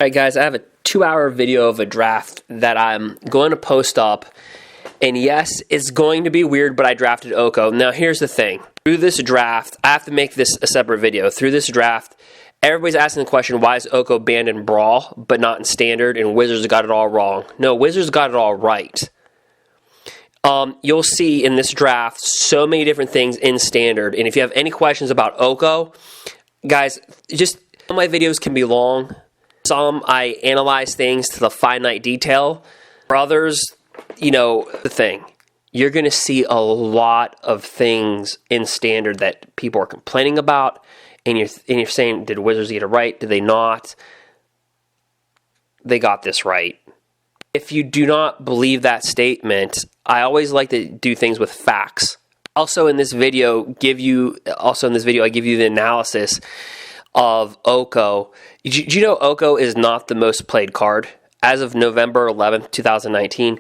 Alright guys, I have a 2-hour video of a draft that I'm going to post up. And yes, it's going to be weird, but I drafted Oko. Now here's the thing. Through this draft, I have to make this a separate video. Through this draft, everybody's asking the question, why is Oko banned in Brawl, but not in Standard, and Wizards got it all wrong? No, Wizards got it all right. You'll see in this draft so many different things in Standard. And if you have any questions about Oko, guys, just my videos can be long. Some, I analyze things to the finite detail. For others, you know, the thing. You're going to see a lot of things in Standard that people are complaining about. And you're saying, did Wizards get it right? Did they not? They got this right. If you do not believe that statement, I always like to do things with facts. Also in this video, I give you the analysis of Oko. Do you know Oko is not the most played card? As of November 11th, 2019,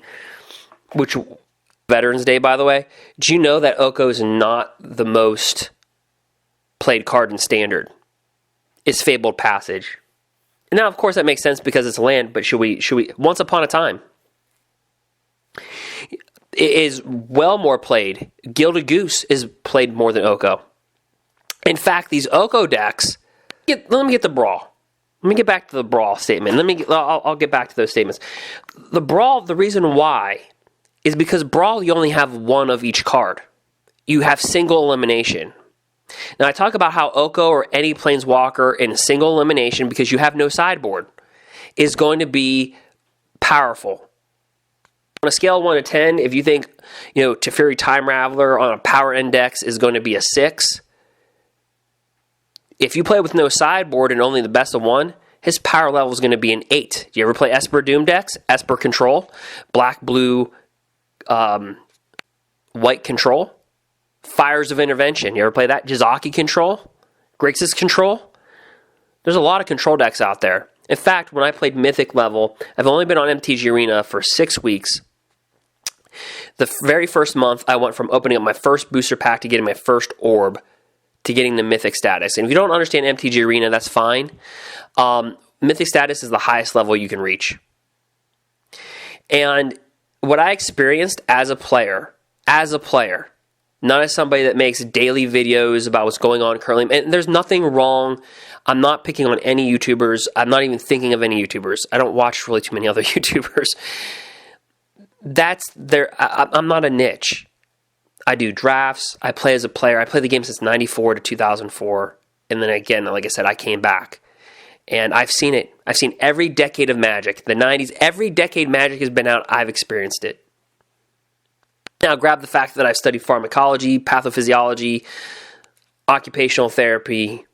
which Veterans Day, by the way, do you know that Oko is not the most played card in Standard? It's Fabled Passage. Now, of course, that makes sense because it's land, but should we, once upon a time, it is well more played. Gilded Goose is played more than Oko. In fact, these Oko decks, let me get the Brawl. Let me get back to the Brawl statement. I'll get back to those statements. The Brawl, the reason why is because Brawl, you only have one of each card. You have single elimination. Now, I talk about how Oko or any planeswalker in single elimination, because you have no sideboard, is going to be powerful. On a scale of 1 to 10, if you think, you know, Teferi Time Raveler on a power index is going to be a 6, if you play with no sideboard and only the best of 1, his power level is going to be an 8. Do you ever play Esper Doom decks? Esper Control, black, blue, white Control, Fires of Intervention. You ever play that? Jesakai Control, Grixis Control. There's a lot of control decks out there. In fact, when I played Mythic level, I've only been on MTG Arena for 6 weeks. The very first month, I went from opening up my first booster pack to getting my first orb to getting the Mythic status. And if you don't understand MTG Arena, that's fine. Mythic status is the highest level you can reach. And what I experienced as a player, not as somebody that makes daily videos about what's going on currently, and there's nothing wrong. I'm not picking on any YouTubers. I'm not even thinking of any YouTubers. I don't watch really too many other YouTubers. I'm not a niche. I do drafts. I play as a player. I play the game since 94 to 2004. And then again, like I said, I came back. And I've seen it. I've seen every decade of Magic. The 90s, every decade Magic has been out, I've experienced it. Now, grab the fact that I've studied pharmacology, pathophysiology, occupational therapy.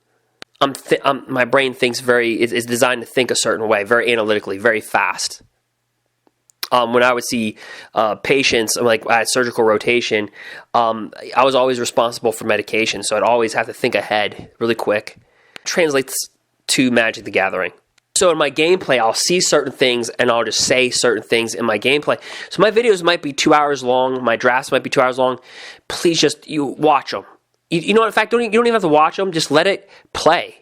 My brain thinks is designed to think a certain way, very analytically, very fast. When I would see patients, like I had surgical rotation, I was always responsible for medication, so I'd always have to think ahead really quick. Translates to Magic the Gathering. So in my gameplay, I'll see certain things, and I'll just say certain things in my gameplay. So my videos might be 2 hours long, my drafts might be 2 hours long. Please just, you watch them. You know what, in fact, you don't even have to watch them, just let it play.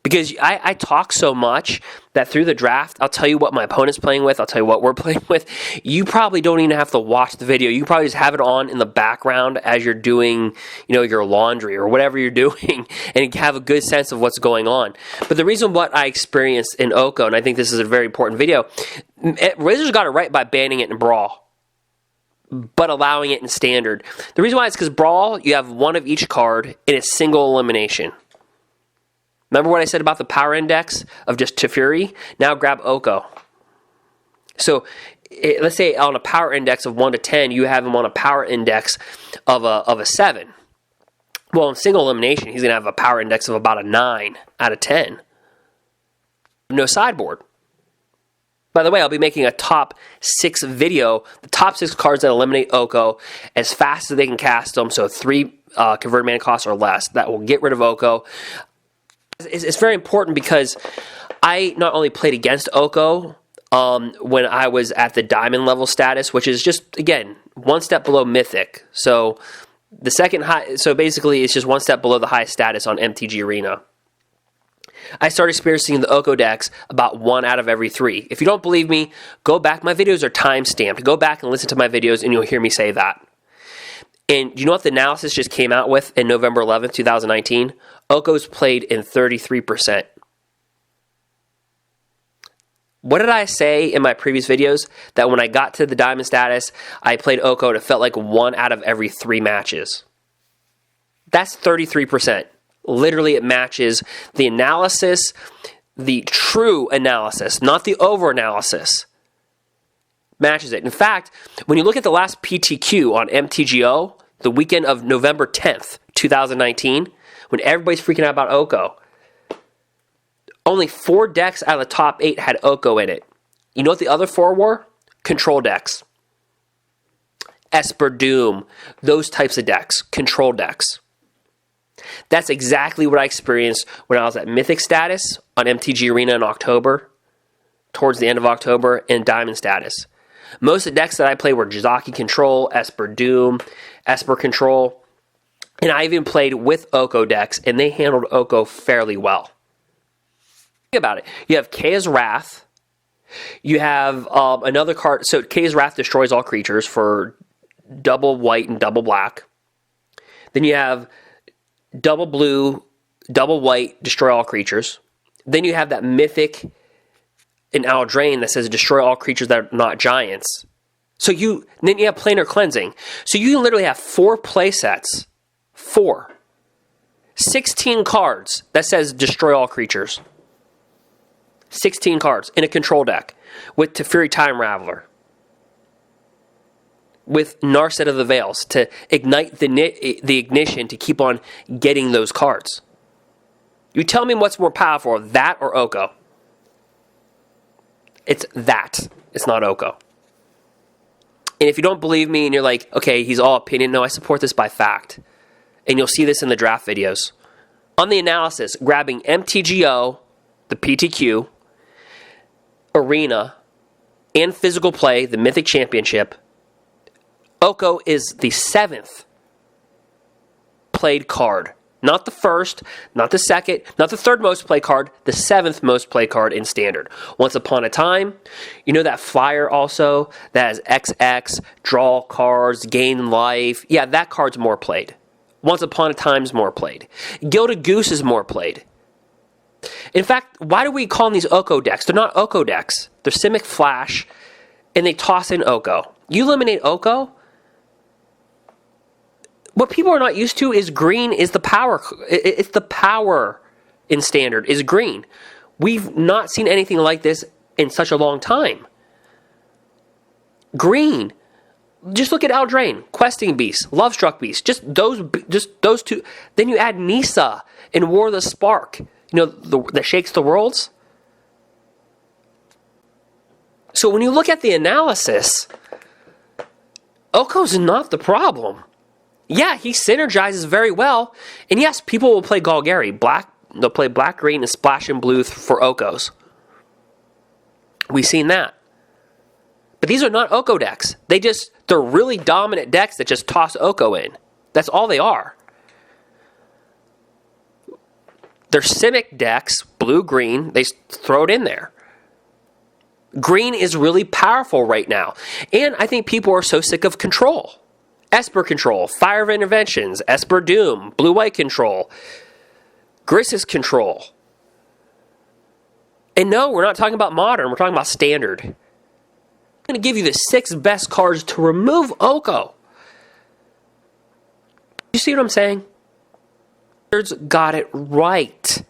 Because I talk so much that through the draft, I'll tell you what my opponent's playing with, I'll tell you what we're playing with. You probably don't even have to watch the video. You probably just have it on in the background as you're doing, you know, your laundry or whatever you're doing, and have a good sense of what's going on. But the reason what I experienced in Oko, and I think this is a very important video, Wizards got it right by banning it in Brawl, but allowing it in Standard. The reason why is because Brawl, you have one of each card in a single elimination. Remember what I said about the power index of just Teferi? Now grab Oko. So let's say on a power index of 1 to 10, you have him on a power index of a 7. Well, in single elimination, he's going to have a power index of about a 9 out of 10. No sideboard. By the way, I'll be making a top 6 video, the top 6 cards that eliminate Oko as fast as they can cast them, so 3 converted mana costs or less. That will get rid of Oko. It's very important because I not only played against Oko when I was at the Diamond level status, which is just, again, one step below Mythic. So the second high, so basically it's just one step below the highest status on MTG Arena. I started experiencing the Oko decks about 1 out of every 3. If you don't believe me, go back. My videos are time-stamped. Go back and listen to my videos and you'll hear me say that. And you know what the analysis just came out with in November 11th, 2019? Oko's played in 33%. What did I say in my previous videos? That when I got to the diamond status, I played Oko and it felt like 1 out of every 3 matches. That's 33%. Literally, it matches the analysis, the true analysis, not the over-analysis. Matches it. In fact, when you look at the last PTQ on MTGO, the weekend of November 10th, 2019, when everybody's freaking out about Oko, only 4 decks out of the top 8 had Oko in it. You know what the other 4 were? Control decks. Esper Doom. Those types of decks. Control decks. That's exactly what I experienced when I was at Mythic status on MTG Arena in October, towards the end of October, and Diamond status. Most of the decks that I played were Jesakai Control, Esper Doom, Esper Control, and I even played with Oko decks, and they handled Oko fairly well. Think about it. You have Kaya's Wrath. You have another card. So Kaya's Wrath destroys all creatures for double white and double black. Then you have double blue, double white, destroy all creatures. Then you have that mythic in eldraine that says destroy all creatures that are not giants. Then you have planar cleansing. So you can literally have 4 play sets. 4. 16 cards that says destroy all creatures. 16 cards in a control deck with Teferi Time Raveler, with Narset of the Veils to ignite the ignition to keep on getting those cards. You tell me what's more powerful, that or Oko? It's that. It's not Oko. And if you don't believe me and you're like, okay, he's all opinion, no, I support this by fact. And you'll see this in the draft videos. On the analysis, grabbing MTGO, the PTQ, Arena, and Physical Play, the Mythic Championship, Oko is the 7th played card. Not the first, not the second, not the 3rd most played card, the 7th most played card in Standard. Once upon a time, you know that flyer also that has XX, draw cards, gain life. Yeah, that card's more played. Once upon a time's more played. Gilded Goose is more played. In fact, why do we call them these Oko decks? They're not Oko decks. They're Simic Flash, and they toss in Oko. You eliminate Oko, what people are not used to is green is the power. It's the power in Standard is green. We've not seen anything like this in such a long time. Green. Just look at eldraine, Questing Beast, Lovestruck Beast. Just those 2. Then you add Nissa and War of the Spark. You know, that shakes the worlds. So when you look at the analysis, Oko's not the problem. Yeah, he synergizes very well. And yes, people will play Golgari. They'll play black, green, and splash and blue for Okos. We've seen that. But these are not Oko decks. They're really dominant decks that just toss Oko in. That's all they are. They're Simic decks, blue, green. They throw it in there. Green is really powerful right now. And I think people are so sick of control. Esper Control, Fire of Interventions, Esper Doom, Blue-White Control, Grasis Control. And no, we're not talking about Modern. We're talking about Standard. I'm going to give you the 6 best cards to remove Oko. You see what I'm saying? Standards got it right.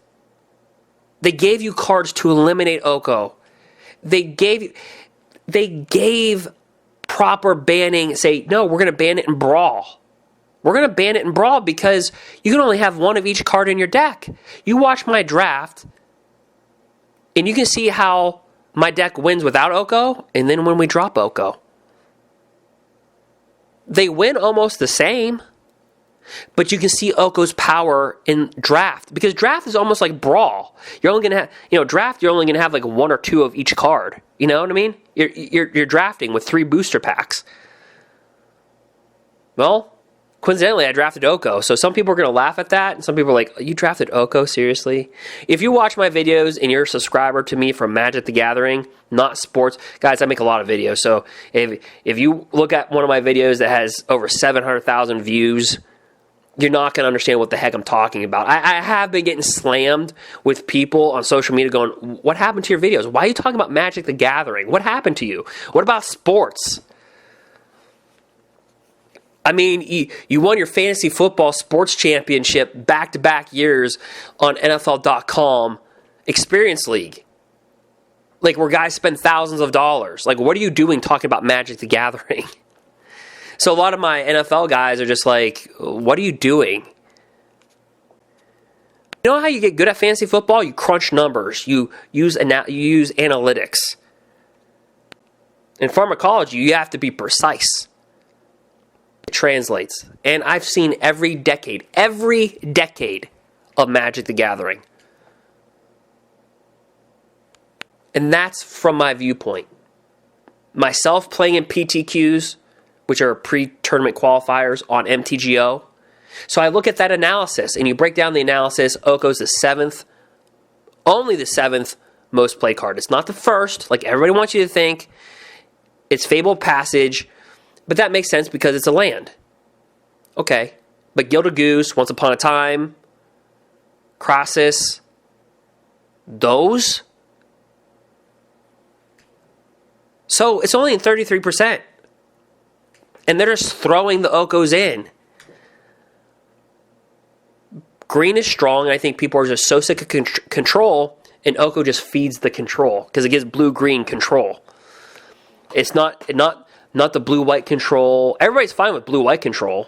They gave you cards to eliminate Oko. They gave proper banning. Say, no, we're going to ban it in Brawl. We're going to ban it in Brawl because you can only have one of each card in your deck. You watch my draft, and you can see how my deck wins without Oko, and then when we drop Oko. They win almost the same, but you can see Oko's power in draft, because draft is almost like Brawl. You're only going to have, draft, you're only going to have like 1 or 2 of each card. You know what I mean? You're drafting with 3 booster packs. Well, Coincidentally, I drafted Oko, so some people are going to laugh at that, and some people are like, you drafted Oko? Seriously? If you watch my videos and you're a subscriber to me from Magic the Gathering, not sports, guys, I make a lot of videos, so if you look at one of my videos that has over 700,000 views, you're not going to understand what the heck I'm talking about. I have been getting slammed with people on social media going, what happened to your videos? Why are you talking about Magic the Gathering? What happened to you? What about sports? I mean, you won your fantasy football sports championship back-to-back years on NFL.com Experience League. Like, where guys spend thousands of dollars. Like, what are you doing talking about Magic the Gathering? So a lot of my NFL guys are just like, what are you doing? You know how you get good at fantasy football? You crunch numbers. You use analytics. In pharmacology, you have to be precise. It translates. And I've seen every decade of Magic the Gathering. And that's from my viewpoint. Myself playing in PTQs, which are pre-tournament qualifiers on MTGO. So I look at that analysis, and you break down the analysis. Oko's the 7th, only the 7th most played card. It's not the first, like everybody wants you to think. It's Fabled Passage, but that makes sense because it's a land. Okay, but Gilded Goose, Once Upon a Time, Krasis, those? So it's only in 33%. And they're just throwing the Okos in. Green is strong, and I think people are just so sick of control, and Oko just feeds the control because it gives blue-green control. It's not the blue-white control. Everybody's fine with blue-white control.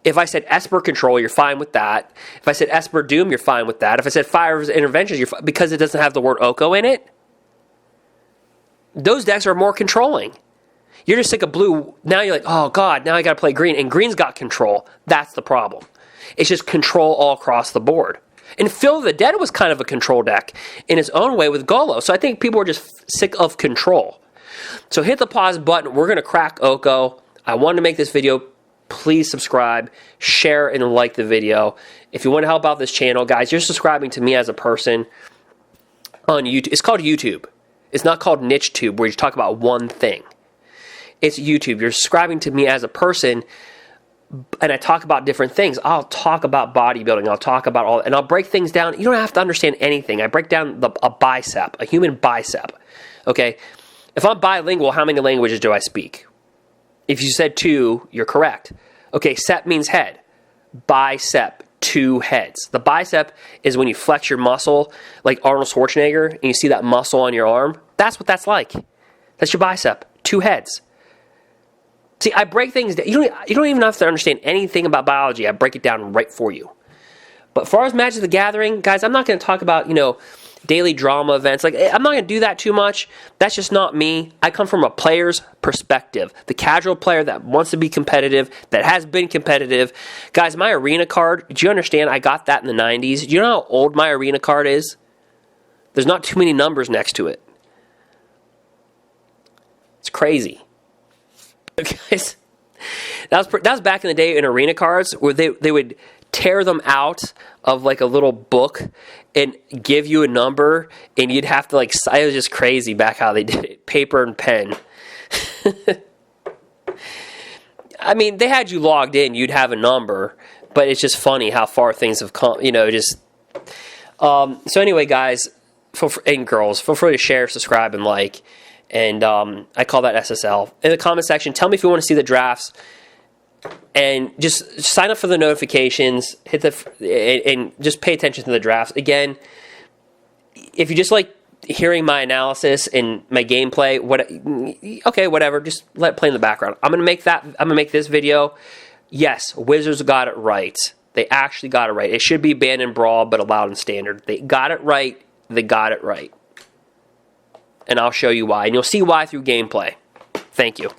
If I said Esper Control, you're fine with that. If I said Esper Doom, you're fine with that. If I said Fire's Interventions, you're fine, because it doesn't have the word Oko in it. Those decks are more controlling. You're just sick of blue. Now you're like, oh, God, now I got to play green. And green's got control. That's the problem. It's just control all across the board. And Fill the Dead was kind of a control deck in its own way with Golo. So I think people are just sick of control. So hit the pause button. We're going to crack Oko. I wanted to make this video. Please subscribe, share, and like the video. If you want to help out this channel, guys, you're subscribing to me as a person on YouTube. It's called YouTube. It's not called NicheTube, where you talk about one thing. It's YouTube. You're subscribing to me as a person, and I talk about different things. I'll talk about bodybuilding. I'll talk about all, and I'll break things down. You don't have to understand anything. I break down a bicep, a human bicep. Okay? If I'm bilingual, how many languages do I speak? If you said 2, you're correct. Okay, sep means head. Bicep, 2 heads. The bicep is when you flex your muscle, like Arnold Schwarzenegger, and you see that muscle on your arm. That's what that's like. That's your bicep, 2 heads. See, I break things down. You don't even have to understand anything about biology. I break it down right for you. But as far as Magic the Gathering, guys, I'm not going to talk about, daily drama events. Like, I'm not going to do that too much. That's just not me. I come from a player's perspective. The casual player that wants to be competitive, that has been competitive. Guys, my arena card, do you understand? I got that in the 90s. Do you know how old my arena card is? There's not too many numbers next to it. It's crazy. Guys, that was back in the day in arena cards where they would tear them out of like a little book and give you a number, and you'd have to it was just crazy back how they did it. Paper and pen. I mean, they had you logged in, you'd have a number, but it's just funny how far things have come, so anyway, guys, and girls, feel free to share, subscribe, and like. And I call that SSL. In the comment section, tell me if you want to see the drafts. And just sign up for the notifications. And just pay attention to the drafts. Again, if you just like hearing my analysis and my gameplay, whatever. Just let it play in the background. I'm gonna make this video. Yes, Wizards got it right. They actually got it right. It should be banned in Brawl, but allowed in Standard. They got it right. They got it right. And I'll show you why. And you'll see why through gameplay. Thank you.